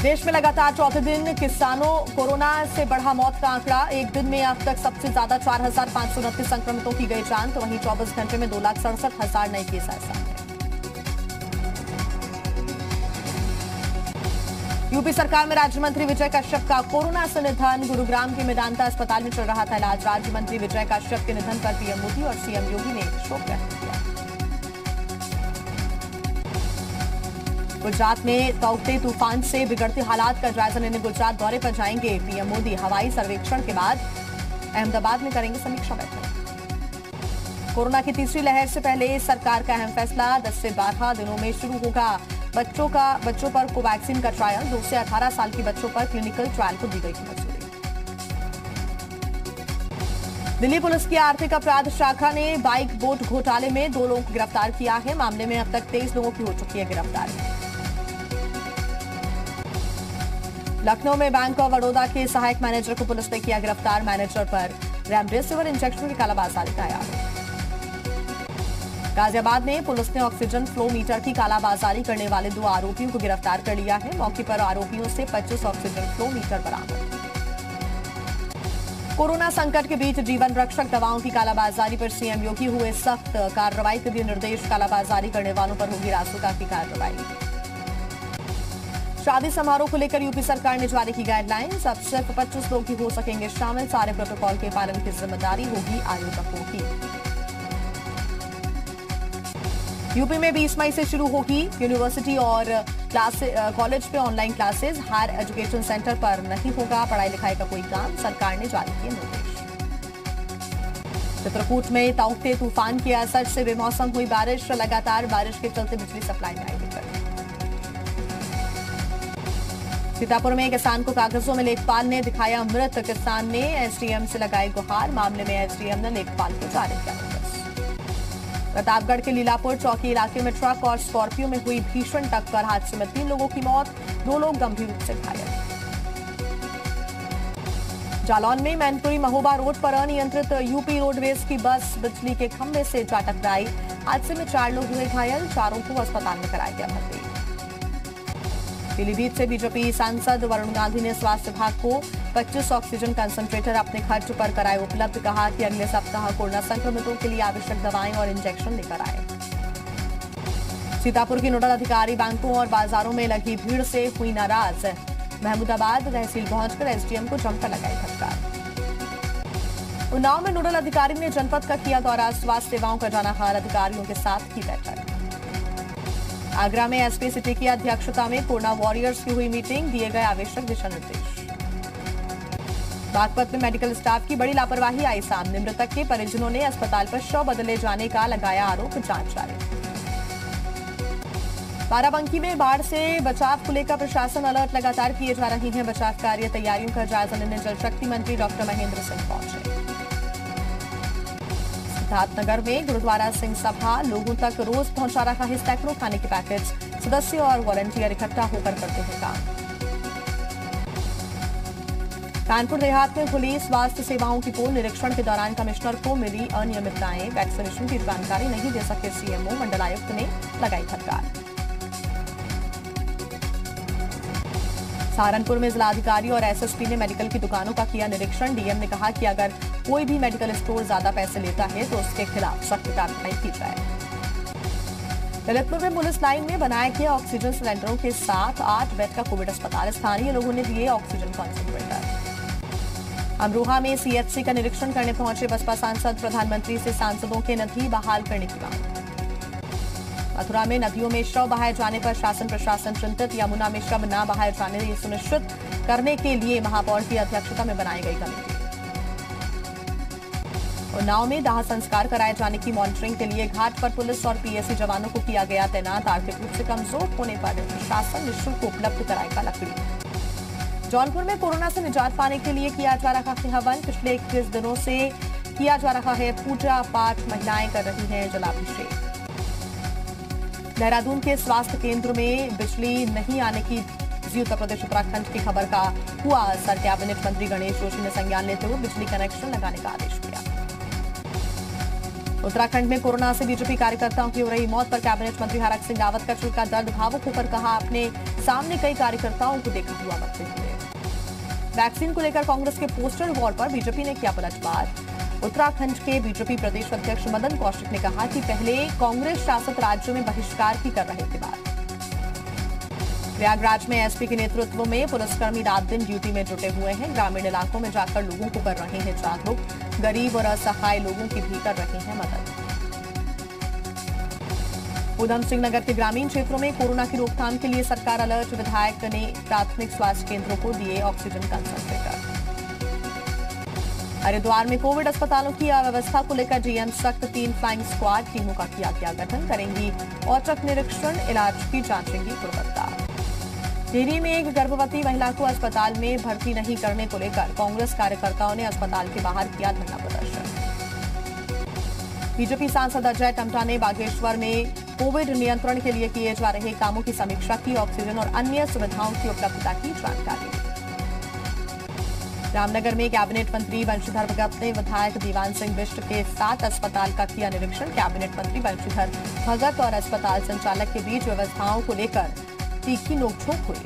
देश में लगातार चौथे दिन किसानों कोरोना से बढ़ा मौत का आंकड़ा। एक दिन में अब तक सबसे ज्यादा 4,529 संक्रमितों की गई जान, तो वहीं 24 घंटे में 2,67,000 नए केस आए सामने। यूपी सरकार में राज्य मंत्री विजय कश्यप का कोरोना से निधन। गुरुग्राम के मेदांता अस्पताल में चल रहा था इलाज। राज्य मंत्री विजय कश्यप के निधन पर पीएम मोदी और सीएम योगी ने शोक व्यक्त किया। गुजरात में ताउते तूफान से बिगड़ते हालात का जायजा लेने गुजरात दौरे पर जाएंगे पीएम मोदी। हवाई सर्वेक्षण के बाद अहमदाबाद में करेंगे समीक्षा बैठक। कोरोना की तीसरी लहर से पहले सरकार का अहम फैसला। 10 से 12 दिनों में शुरू होगा बच्चों पर कोवैक्सीन का ट्रायल। 2 से 18 साल के बच्चों पर क्लिनिकल ट्रायल को दी गई मंजूरी। दिल्ली पुलिस की आर्थिक अपराध शाखा ने बाइक बोट घोटाले में 2 लोगों को गिरफ्तार किया है। मामले में अब तक 23 लोगों की हो चुकी है गिरफ्तारी। लखनऊ में बैंक ऑफ बड़ौदा के सहायक मैनेजर को पुलिस ने किया गिरफ्तार। मैनेजर पर रेमडेसिविर इंजेक्शन की कालाबाजारी का आरोप। गाजियाबाद में पुलिस ने ऑक्सीजन फ्लो मीटर की कालाबाजारी करने वाले 2 आरोपियों को गिरफ्तार कर लिया है। मौके पर आरोपियों से 25 ऑक्सीजन फ्लो मीटर बरामद। कोरोना संकट के बीच जीवन रक्षक दवाओं की कालाबाजारी पर सीएम योगी हुए सख्त। कार्रवाई के दिए निर्देश। कालाबाजारी करने वालों पर होगी रासुका की कार्रवाई। शादी समारोह को लेकर यूपी सरकार ने जारी की गाइडलाइंस। अब सिर्फ 25 लोग ही हो सकेंगे शामिल। सारे प्रोटोकॉल के पालन की जिम्मेदारी होगी आयोजकों की। यूपी में 20 मई से शुरू होगी यूनिवर्सिटी और कॉलेज पे online classes. Higher education centre पर नहीं होगा पढ़ाई लिखाई का कोई काम। सरकार ने जारी किए निर्देश। चित्रकूट में ताउते तूफान के असर से बेमौसम हुई बारिश। लगातार बारिश के चलते बिजली सप्लाई में आई दिक्कत। सीतापुर में किसान को कागजों में लेखपाल ने दिखाया मृत। किसान ने एसडीएम से लगाई गुहार। मामले में एसडीएम ने लेखपाल को जारी किया नोटिस। प्रतापगढ़ के लीलापुर चौकी इलाके में ट्रक और स्कॉर्पियो में हुई भीषण टक्कर। हादसे में 3 लोगों की मौत, 2 लोग गंभीर रूप से घायल। जालौन में मैनपुरी महोबा रोड पर अनियंत्रित यूपी रोडवेज की बस बिजली के खंभे से जा टकराई। हादसे में 4 लोग हुए घायल। 4 को अस्पताल में कराया गया भर्ती। पीलीभीत से बीजेपी सांसद वरुण गांधी ने स्वास्थ्य विभाग को 25 ऑक्सीजन कंसंट्रेटर अपने खर्च पर कराए उपलब्ध। कहा कि अगले सप्ताह कोरोना संक्रमितों के लिए आवश्यक दवाएं और इंजेक्शन लेकर आए। सीतापुर की नोडल अधिकारी बैंकों और बाजारों में लगी भीड़ से हुई नाराज। महमूदाबाद तहसील पहुंचकर एसडीएम को जमकर लगाई फटकार। उन्नाव में नोडल अधिकारी ने जनपद का किया दौरा। स्वास्थ्य सेवाओं का जाना हाल। अधिकारियों के साथ की बैठक। आगरा में एसपी सिटी की अध्यक्षता में कोरोना वॉरियर्स की हुई मीटिंग। दिए गए आवश्यक दिशा निर्देश। बागपत में मेडिकल स्टाफ की बड़ी लापरवाही आई सामने। मृतक के परिजनों ने अस्पताल पर शव बदले जाने का लगाया आरोप। जांच जारी। बाराबंकी में बाढ़ से बचाव को लेकर प्रशासन अलर्ट। लगातार किए जा रही हैं बचाव कार्य। तैयारियों का जायजा लेने जल शक्ति मंत्री डॉक्टर महेंद्र सिंह पहुंचे। सिद्धार्थनगर में गुरुद्वारा सिंह सभा लोगों तक रोज पहुंचा रहा है सैकड़ों खाने के पैकेट्स। सदस्य और वॉलंटियर इकट्ठा होकर करते हैं काम। कानपुर देहात में खुली स्वास्थ्य सेवाओं की पोल। निरीक्षण के दौरान कमिश्नर को मिली अनियमितताएं। वैक्सीनेशन की जानकारी नहीं दे सके सीएमओ। मंडलायुक्त ने लगाई फटकार। सहारनपुर में जिलाधिकारी और एसएसपी ने मेडिकल की दुकानों का किया निरीक्षण। डीएम ने कहा कि अगर कोई भी मेडिकल स्टोर ज्यादा पैसे लेता है तो उसके खिलाफ सख्त कार्रवाई की जाए। ललितपुर में पुलिस लाइन में बनाए गए ऑक्सीजन सिलेंडरों के साथ 8 बेड का कोविड अस्पताल। स्थानीय लोगों ने दिए ऑक्सीजन कंसंट्रेटर। अमरोहा में सीएचसी का निरीक्षण करने पहुंचे बसपा सांसद। प्रधानमंत्री से सांसदों के नदी बहाल करने की मांग। मथुरा में नदियों में शव बहाए जाने पर शासन प्रशासन चिंतित। यमुना में शव न बहाए जाने ये सुनिश्चित करने के लिए महापौर की अध्यक्षता में बनाई गई कमेटी। उन्नाव में दाह संस्कार कराए जाने की मॉनिटरिंग के लिए घाट पर पुलिस और पीएससी जवानों को किया गया तैनात। आर्थिक रूप से कमजोर होने पर प्रशासन निःशुल्क उपलब्ध कराएगा लकड़ी। जौनपुर में कोरोना से निजात पाने के लिए किया जा रहा है हवन। पिछले 21 दिनों से किया जा रहा है पूजा पाठ। महिलाएं कर रही हैं जलाभिषेक। देहरादून के स्वास्थ्य केंद्र में बिजली नहीं आने की उत्तर प्रदेश उत्तराखंड की खबर का हुआ असर। कैबिनेट मंत्री गणेश जोशी ने संज्ञान लेते हुए बिजली कनेक्शन लगाने का आदेश दिया। उत्तराखंड में कोरोना से बीजेपी कार्यकर्ताओं की हो रही मौत पर कैबिनेट मंत्री हरक सिंह रावत का चिल्का दर्द। भावुक होकर कहा, अपने सामने कई कार्यकर्ताओं को देखा हुआ मरते हुए। वैक्सीन को लेकर कांग्रेस के पोस्टर वॉर पर बीजेपी ने किया पलटवार। उत्तराखंड के बीजेपी प्रदेश अध्यक्ष मदन कौशिक ने कहा कि पहले कांग्रेस शासित राज्यों में बहिष्कार ही कर रहे थे बात। प्रयागराज में एसपी के नेतृत्व में पुलिसकर्मी रात दिन ड्यूटी में जुटे हुए हैं। ग्रामीण इलाकों में जाकर लोगों को कर रहे हैं जागरूक। गरीब और असहाय लोगों की भी कर रहे हैं मदद। उधम सिंह नगर के ग्रामीण क्षेत्रों में कोरोना की रोकथाम के लिए सरकार अलर्ट। विधायक ने प्राथमिक स्वास्थ्य केंद्रों को दिए ऑक्सीजन कंसंट्रेटर। हरिद्वार में कोविड अस्पतालों की अव्यवस्था को लेकर डीएम सख्त। 3 फ्लाइंग स्क्वाड टीमों का किया गया गठन। करेंगी औचक निरीक्षण, इलाज की जांचेंगी गुणवत्ता। टिहरी में एक गर्भवती महिला को अस्पताल में भर्ती नहीं करने को लेकर कांग्रेस कार्यकर्ताओं ने अस्पताल के बाहर किया धरना प्रदर्शन। बीजेपी सांसद अजय टम्टा ने बागेश्वर में कोविड नियंत्रण के लिए किए जा रहे कामों की समीक्षा की। ऑक्सीजन और अन्य सुविधाओं की उपलब्धता की जानकारी। रामनगर में कैबिनेट मंत्री बंशीधर भगत ने विधायक दीवान सिंह बिष्ट के साथ अस्पताल का किया निरीक्षण। कैबिनेट मंत्री बंशीधर भगत और अस्पताल संचालक के बीच व्यवस्थाओं को लेकर तीखी नोकझोंक हुई।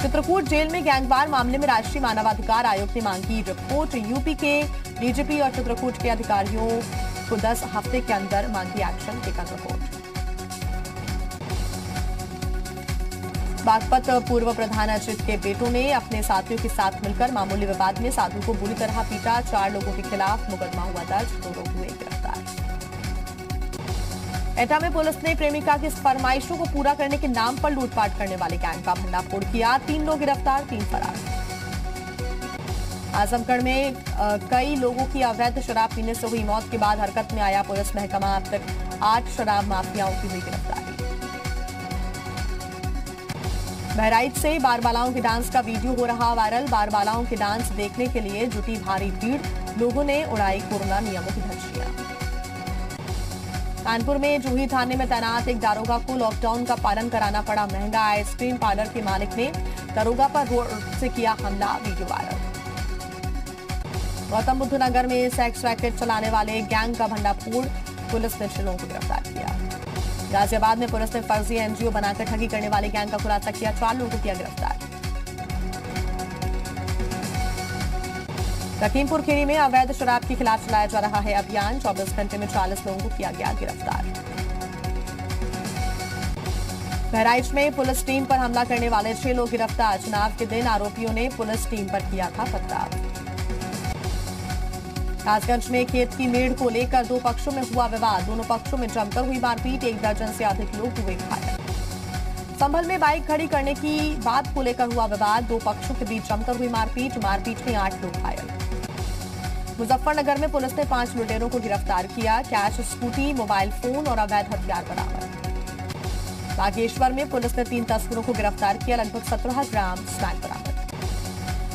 चित्रकूट जेल में गैंगवार मामले में राष्ट्रीय मानवाधिकार आयोग ने मांगी रिपोर्ट। यूपी के डीजीपी और चित्रकूट के अधिकारियों को 10 हफ्ते के अंदर मांगी एक्शन टेकन रिपोर्ट। बागपत पूर्व प्रधान अजित के बेटों ने अपने साथियों के साथ मिलकर मामूली विवाद में साधु को बुरी तरह पीटा। 4 लोगों के खिलाफ मुकदमा हुआ दर्ज। 2 लोग हुए गिरफ्तार। एटा में पुलिस ने प्रेमिका की फरमाइशों को पूरा करने के नाम पर लूटपाट करने वाले गैंग का भंडाफोड़ किया। 3 लोग गिरफ्तार, 3 फरार। आजमगढ़ में कई लोगों की अवैध शराब पीने से हुई मौत के बाद हरकत में आया पुलिस महकमा। अब तक 8 शराब माफियाओं की हुई गिरफ्तारी। बहराइच से बारबालाओं के डांस का वीडियो हो रहा वायरल। बारबालाओं के डांस देखने के लिए जुटी भारी भीड़। लोगों ने उड़ाई कोरोना नियमों की धज्जियां। कानपुर में जूही थाने में तैनात एक दारोगा को लॉकडाउन का पालन कराना पड़ा महंगा। आइसक्रीम पार्लर के मालिक ने दारोगा पर रोड से किया हमला, वीडियो वायरल। गौतम बुद्ध नगर में सेक्स रैकेट चलाने वाले गैंग का भंडाफोड़, पुलिस ने 6 लोगों को गिरफ्तार किया। गाजियाबाद में पुलिस ने फर्जी एनजीओ बनाकर ठगी करने वाले गैंग का खुलासा किया। 4 लोगों को किया गिरफ्तार। लखीमपुर खीरी में अवैध शराब के खिलाफ चलाया जा रहा है अभियान। 24 घंटे में 40 लोगों को किया गया गिरफ्तार। बहराइच में पुलिस टीम पर हमला करने वाले 6 लोग गिरफ्तार। चुनाव के दिन आरोपियों ने पुलिस टीम पर किया था पथराव। कासगंज में खेत की मेड़ को लेकर 2 पक्षों में हुआ विवाद। दोनों पक्षों में जमकर हुई मारपीट। 1 दर्जन से अधिक लोग हुए घायल। संभल में बाइक खड़ी करने की बात को लेकर हुआ विवाद। 2 पक्षों के बीच जमकर हुई मारपीट। मारपीट में 8 लोग घायल। मुजफ्फरनगर में पुलिस ने 5 लुटेरों को गिरफ्तार किया। कैश, स्कूटी, मोबाइल फोन और अवैध हथियार बरामद। बागेश्वर में पुलिस ने 3 तस्करों को गिरफ्तार किया। लगभग 17 ग्राम स्मैक बरामद।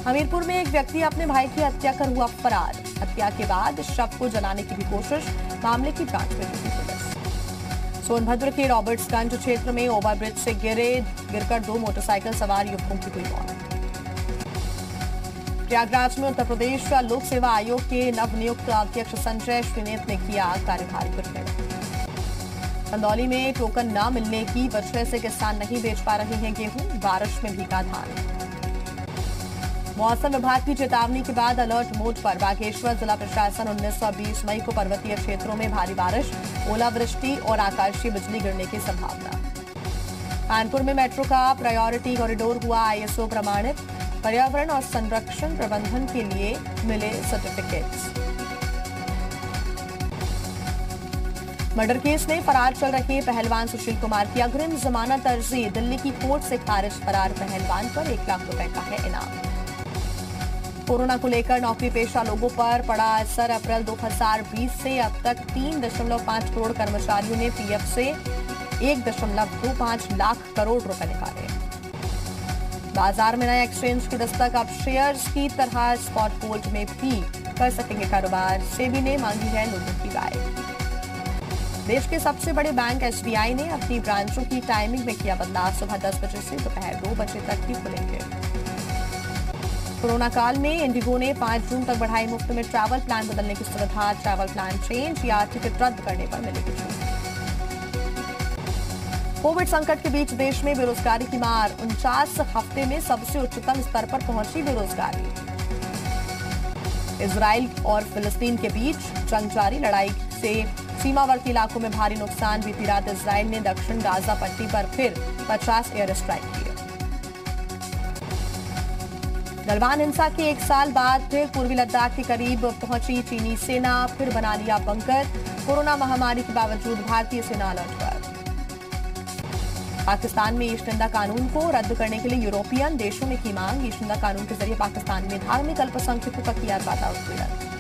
हमीरपुर में एक व्यक्ति अपने भाई की हत्या कर हुआ फरार। हत्या के बाद शव को जलाने की भी कोशिश। मामले की जांच में जुटी पुलिस। सोनभद्र के रॉबर्ट्सगंज क्षेत्र में ओवरब्रिज से गिरकर 2 मोटरसाइकिल सवार युवकों की हुई मौत। प्रयागराज में उत्तर प्रदेश लोक सेवा आयोग के नवनियुक्त अध्यक्ष संजय श्रीनेत ने किया कार्यभार ग्रहण। चंदौली में टोकन न मिलने की वजह से किसान नहीं बेच पा रहे हैं गेहूं। बारिश में भीगा धान। मौसम विभाग की चेतावनी के बाद अलर्ट मोड पर बागेश्वर जिला प्रशासन। 19 और 20 मई को पर्वतीय क्षेत्रों में भारी बारिश, ओलावृष्टि और आकाशीय बिजली गिरने की संभावना। कानपुर में मेट्रो का प्रायोरिटी कॉरिडोर हुआ आईएसओ प्रमाणित। पर्यावरण और संरक्षण प्रबंधन के लिए मिले सर्टिफिकेट्स। मर्डर केस में फरार चल रहे पहलवान सुशील कुमार की अग्रिम जमानत अर्जी दिल्ली की कोर्ट से खारिज। फरार पहलवान पर 1 लाख रुपए का है इनाम। कोरोना को लेकर नौकरी पेशा लोगों पर पड़ा असर। अप्रैल 2020 से अब तक 3.5 करोड़ कर्मचारियों ने पीएफ से 1.25 लाख करोड़ रुपए निकाले। बाजार में नए एक्सचेंज की दस्तक। अब शेयर्स की तरह स्पॉट गोल्ड में भी कर सकेंगे कारोबार। सेबी ने मांगी है लोगों की राय। देश के सबसे बड़े बैंक एसबीआई ने अपनी ब्रांचों की टाइमिंग में किया बदलाव। सुबह 10 बजे से दोपहर 2 बजे तक ही खुलेंगे। कोरोना काल में इंडिगो ने 5 जून तक बढ़ाई मुफ्त में ट्रैवल प्लान बदलने की सुविधा। ट्रैवल प्लान चेंज या टिकट रद्द करने पर मिलेगी छूट। कोविड संकट के बीच देश में बेरोजगारी की मार, 49 हफ्ते में सबसे उच्चतम स्तर पर पहुंची बेरोजगारी। इजराइल और फिलिस्तीन के बीच जंग जारी, लड़ाई से सीमावर्ती इलाकों में भारी नुकसान। बीती रात इजराइल ने दक्षिण गाजा पट्टी पर फिर 50 एयर स्ट्राइक किए। गलवान हिंसा के 1 साल बाद फिर पूर्वी लद्दाख के करीब पहुंची चीनी सेना, फिर बना लिया बंकर। कोरोना महामारी के बावजूद भारतीय सेना अलर्ट पर। पाकिस्तान में ईस्ट इंडिया कानून को रद्द करने के लिए यूरोपियन देशों ने की मांग। ईस्ट इंडिया कानून के जरिए पाकिस्तान में धार्मिक अल्पसंख्यकों का किया जाता उत्पीड़न।